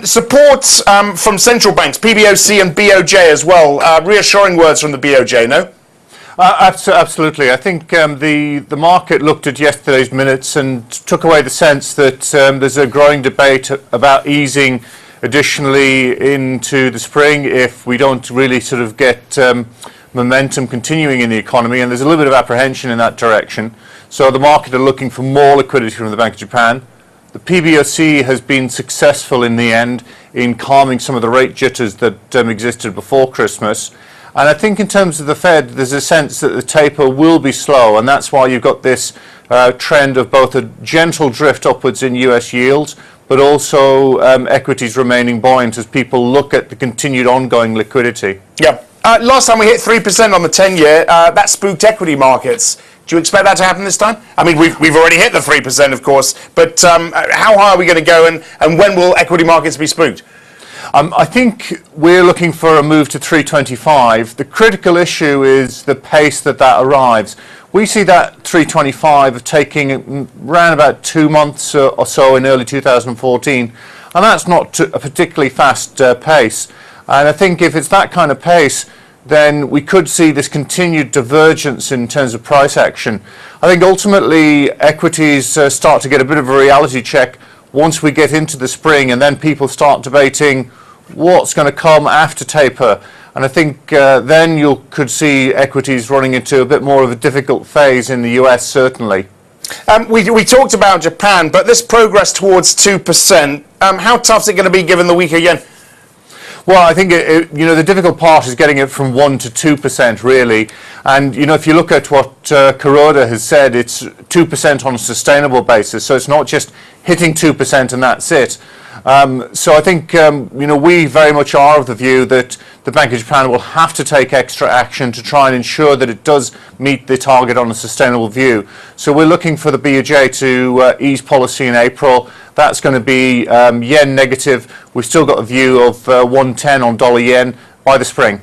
Support from central banks, PBOC and BOJ as well. Reassuring words from the BOJ, no? Absolutely. I think the market looked at yesterday's minutes and took away the sense that there's a growing debate about easing additionally into the spring if we don't really sort of get momentum continuing in the economy, and there's a little bit of apprehension in that direction. So the market are looking for more liquidity from the Bank of Japan. The PBOC has been successful in the end in calming some of the rate jitters that existed before Christmas. And I think in terms of the Fed, there's a sense that the taper will be slow, and that's why you've got this trend of both a gentle drift upwards in US yields, but also equities remaining buoyant as people look at the continued ongoing liquidity. Yeah. Last time we hit 3% on the 10-year, that spooked equity markets. Do you expect that to happen this time? I mean, we've already hit the 3%, of course, but how high are we going to go, and when will equity markets be spooked? I think we're looking for a move to 325. The critical issue is the pace that arrives. We see that 325 taking around about 2 months or so in early 2014, and that's not a particularly fast pace. And I think if it's that kind of pace, then we could see this continued divergence in terms of price action. I think ultimately equities start to get a bit of a reality check once we get into the spring, and then people start debating what's going to come after taper. And I think then you could see equities running into a bit more of a difficult phase in the US, certainly. We talked about Japan, but this progress towards 2%, how tough is it going to be given the weaker yen? Well, I think the difficult part is getting it from 1 to 2%, really. And if you look at what Kuroda has said, it's 2% on a sustainable basis. So it's not just hitting 2% and that's it. So I think we very much are of the view that the Bank of Japan will have to take extra action to try and ensure that it does meet the target on a sustainable view. So we're looking for the BOJ to ease policy in April. That's going to be yen negative. We've still got a view of 110 on dollar yen by the spring.